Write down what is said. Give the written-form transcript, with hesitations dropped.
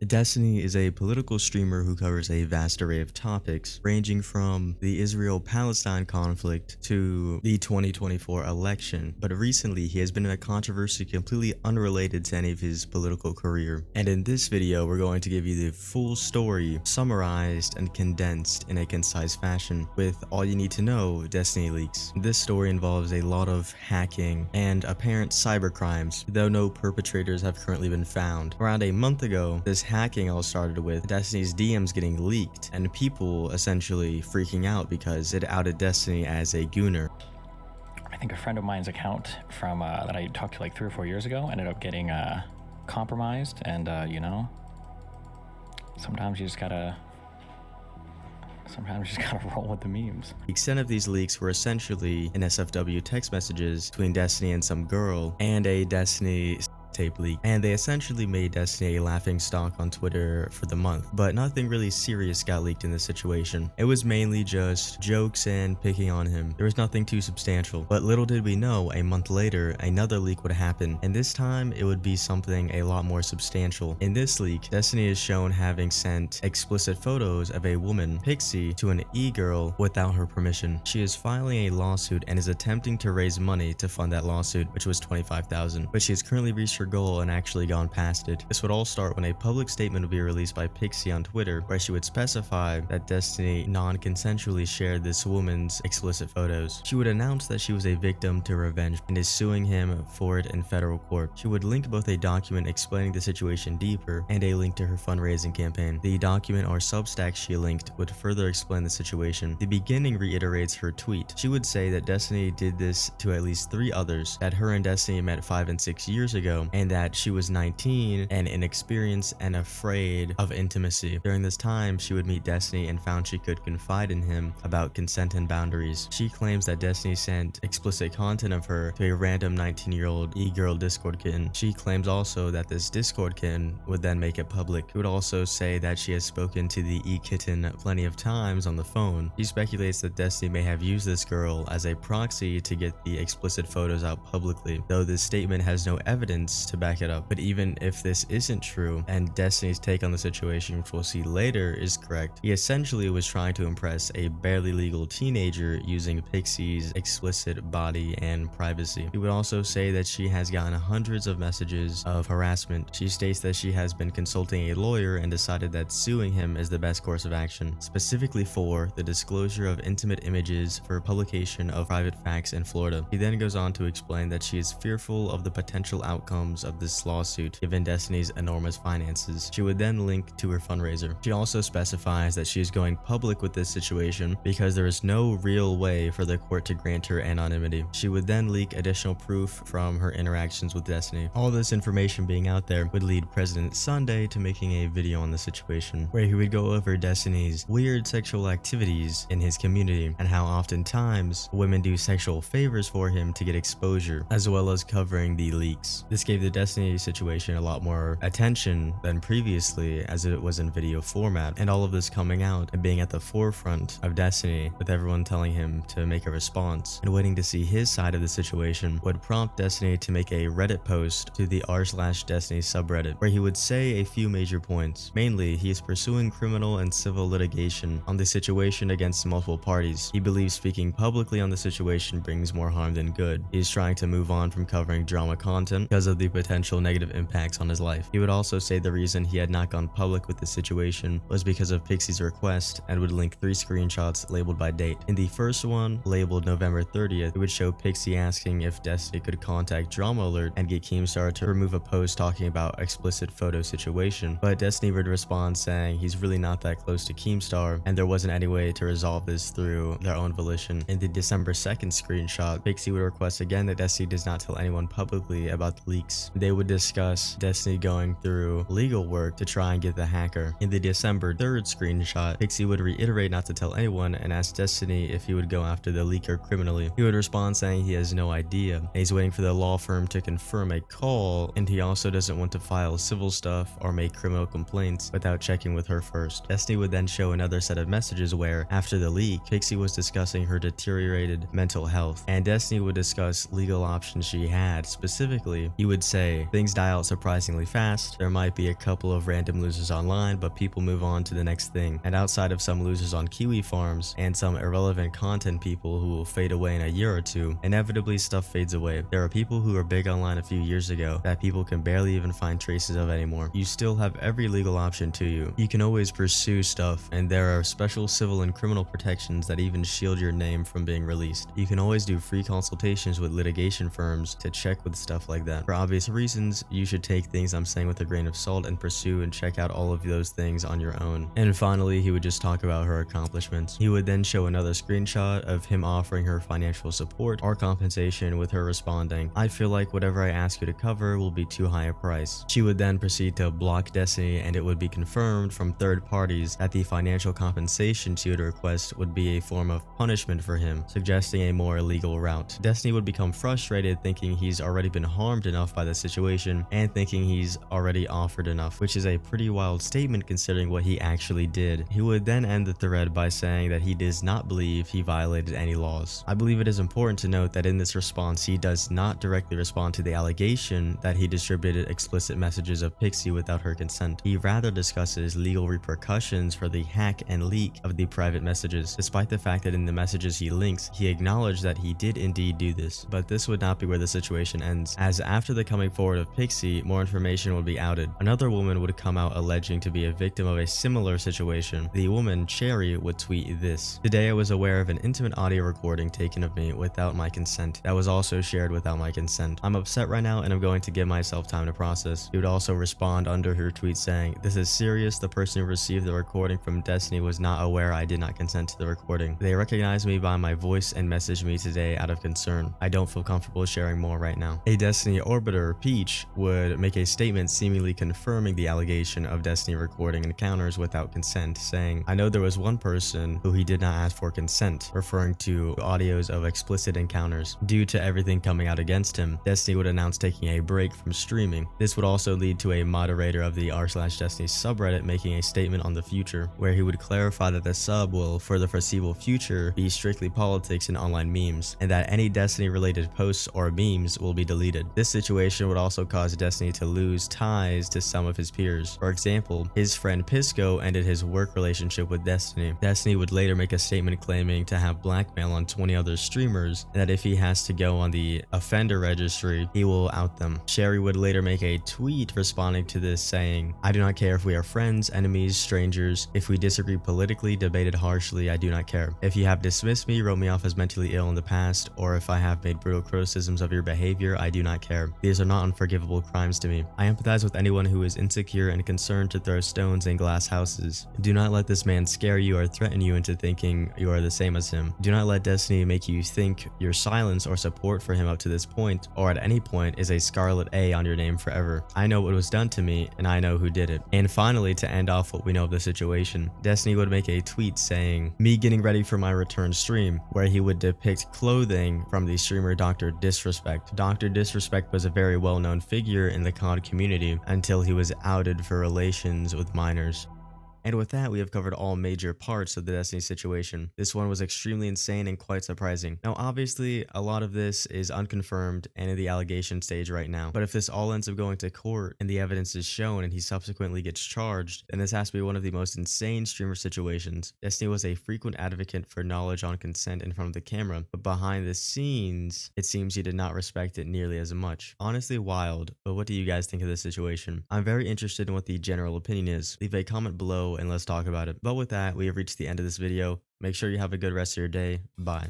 Destiny is a political streamer who covers a vast array of topics, ranging from the Israel-Palestine conflict to the 2024 election. But recently, he has been in a controversy completely unrelated to any of his political career. And in this video, we're going to give you the full story, summarized and condensed in a concise fashion, with all you need to know Destiny leaks. This story involves a lot of hacking and apparent cybercrimes, though no perpetrators have currently been found. Around a month ago, this hacking all started with Destiny's DMs getting leaked and people essentially freaking out because it outed Destiny as a gooner. I think a friend of mine's account from that I talked to like 3 or 4 years ago ended up getting compromised, and you know, sometimes you just gotta roll with the memes. The extent of these leaks were essentially NSFW text messages between Destiny and some girl, and a Destiny tape leak, and they essentially made Destiny a laughing stock on Twitter for the month. But nothing really serious got leaked in this situation. It was mainly just jokes and picking on him. There was nothing too substantial. But little did we know, a month later, another leak would happen, and this time it would be something a lot more substantial. In this leak, Destiny is shown having sent explicit photos of a woman, Pixie, to an e-girl without her permission. She is filing a lawsuit and is attempting to raise money to fund that lawsuit, which was $25,000, but she has currently reached her goal and actually gone past it. This would all start when a public statement would be released by Pixie on Twitter, where she would specify that Destiny non-consensually shared this woman's explicit photos. She would announce that she was a victim to revenge and is suing him for it in federal court. She would link both a document explaining the situation deeper and a link to her fundraising campaign. The document or Substack she linked would further explain the situation. The beginning reiterates her tweet. She would say that Destiny did this to at least 3 others, that her and Destiny met 5 and 6 years ago, and that she was 19 and inexperienced and afraid of intimacy. During this time, she would meet Destiny and found she could confide in him about consent and boundaries. She claims that Destiny sent explicit content of her to a random 19-year-old e-girl Discord kitten. She claims also that this Discord kitten would then make it public. She would also say that she has spoken to the e-kitten plenty of times on the phone. She speculates that Destiny may have used this girl as a proxy to get the explicit photos out publicly, though this statement has no evidence to back it up. But even if this isn't true, and Destiny's take on the situation, which we'll see later, is correct, he essentially was trying to impress a barely legal teenager using Pixie's explicit body and privacy. He would also say that she has gotten hundreds of messages of harassment. She states that she has been consulting a lawyer and decided that suing him is the best course of action, specifically for the disclosure of intimate images for publication of private facts in Florida. He then goes on to explain that she is fearful of the potential outcomes of this lawsuit given Destiny's enormous finances. She would then link to her fundraiser. She also specifies that she is going public with this situation because there is no real way for the court to grant her anonymity. She would then leak additional proof from her interactions with Destiny. All this information being out there would lead President Sunday to making a video on the situation where he would go over Destiny's weird sexual activities in his community and how oftentimes women do sexual favors for him to get exposure, as well as covering the leaks. This gave the Destiny situation a lot more attention than previously, as it was in video format, and all of this coming out and being at the forefront of Destiny, with everyone telling him to make a response and waiting to see his side of the situation, would prompt Destiny to make a Reddit post to the r/Destiny subreddit, where he would say a few major points. Mainly, he is pursuing criminal and civil litigation on the situation against multiple parties. He believes speaking publicly on the situation brings more harm than good. He is trying to move on from covering drama content because of the potential negative impacts on his life. He would also say the reason he had not gone public with the situation was because of Pixie's request, and would link 3 screenshots labeled by date. In the first one, labeled November 30th, it would show Pixie asking if Destiny could contact Drama Alert and get Keemstar to remove a post talking about explicit photo situation, but Destiny would respond saying he's really not that close to Keemstar and there wasn't any way to resolve this through their own volition. In the December 2nd screenshot, Pixie would request again that Destiny does not tell anyone publicly about the leaks. They would discuss Destiny going through legal work to try and get the hacker. In the December 3rd screenshot, Pixie would reiterate not to tell anyone and ask Destiny if he would go after the leaker criminally. He would respond saying he has no idea, and he's waiting for the law firm to confirm a call, and he also doesn't want to file civil stuff or make criminal complaints without checking with her first. Destiny would then show another set of messages where, after the leak, Pixie was discussing her deteriorated mental health, and Destiny would discuss legal options she had. Specifically, he would say, things die out surprisingly fast. There might be a couple of random losers online, but people move on to the next thing. And outside of some losers on Kiwi farms and some irrelevant content people who will fade away in a year or two, inevitably stuff fades away. There are people who were big online a few years ago that people can barely even find traces of anymore. You still have every legal option to you. You can always pursue stuff, and there are special civil and criminal protections that even shield your name from being released. You can always do free consultations with litigation firms to check with stuff like that. For obvious reasons, you should take things I'm saying with a grain of salt and pursue and check out all of those things on your own. And finally, he would just talk about her accomplishments. He would then show another screenshot of him offering her financial support or compensation, with her responding, "I feel like whatever I ask you to cover will be too high a price." She would then proceed to block Destiny, and it would be confirmed from third parties that the financial compensation she would request would be a form of punishment for him, suggesting a more illegal route. Destiny would become frustrated, thinking he's already been harmed enough by the situation and thinking he's already offered enough, which is a pretty wild statement considering what he actually did. He would then end the thread by saying that he does not believe he violated any laws. I believe it is important to note that in this response, he does not directly respond to the allegation that he distributed explicit messages of Pixie without her consent. He rather discusses legal repercussions for the hack and leak of the private messages, despite the fact that in the messages he links, he acknowledged that he did indeed do this. But this would not be where the situation ends, as after the coming forward of Pixie, more information would be outed. Another woman would come out alleging to be a victim of a similar situation. The woman, Cherry, would tweet this: "Today I was aware of an intimate audio recording taken of me without my consent that was also shared without my consent. I'm upset right now and I'm going to give myself time to process." He would also respond under her tweet saying, "This is serious. The person who received the recording from Destiny was not aware I did not consent to the recording. They recognized me by my voice and messaged me today out of concern. I don't feel comfortable sharing more right now." A Destiny orbiter, Peach, would make a statement seemingly confirming the allegation of Destiny recording encounters without consent, saying, "I know there was one person who he did not ask for consent," referring to audios of explicit encounters. Due to everything coming out against him, Destiny would announce taking a break from streaming. This would also lead to a moderator of the r/Destiny subreddit making a statement on the future, where he would clarify that the sub will, for the foreseeable future, be strictly politics and online memes, and that any Destiny-related posts or memes will be deleted. This situation would also cause Destiny to lose ties to some of his peers. For example, his friend Pisco ended his work relationship with Destiny. Destiny would later make a statement claiming to have blackmail on 20 other streamers, and that if he has to go on the offender registry, he will out them. Sherry would later make a tweet responding to this saying, "I do not care if we are friends, enemies, strangers. If we disagree politically, debated harshly, I do not care. If you have dismissed me, wrote me off as mentally ill in the past, or if I have made brutal criticisms of your behavior, I do not care. These are not unforgivable crimes to me. I empathize with anyone who is insecure and concerned to throw stones in glass houses. Do not let this man scare you or threaten you into thinking you are the same as him. Do not let Destiny make you think your silence or support for him up to this point, or at any point, is a scarlet A on your name forever. I know what was done to me, and I know who did it." And finally, to end off what we know of the situation, Destiny would make a tweet saying, "Me getting ready for my return stream," where he would depict clothing from the streamer Dr. Disrespect. Dr. Disrespect was a very well-known figure in the COD community until he was outed for relations with minors. And with that, we have covered all major parts of the Destiny situation. This one was extremely insane and quite surprising. Now, obviously, a lot of this is unconfirmed and in the allegation stage right now. But if this all ends up going to court and the evidence is shown and he subsequently gets charged, then this has to be one of the most insane streamer situations. Destiny was a frequent advocate for knowledge on consent in front of the camera, but behind the scenes, it seems he did not respect it nearly as much. Honestly wild, but what do you guys think of this situation? I'm very interested in what the general opinion is. Leave a comment below and let's talk about it. But with that, we have reached the end of this video. Make sure you have a good rest of your day. Bye.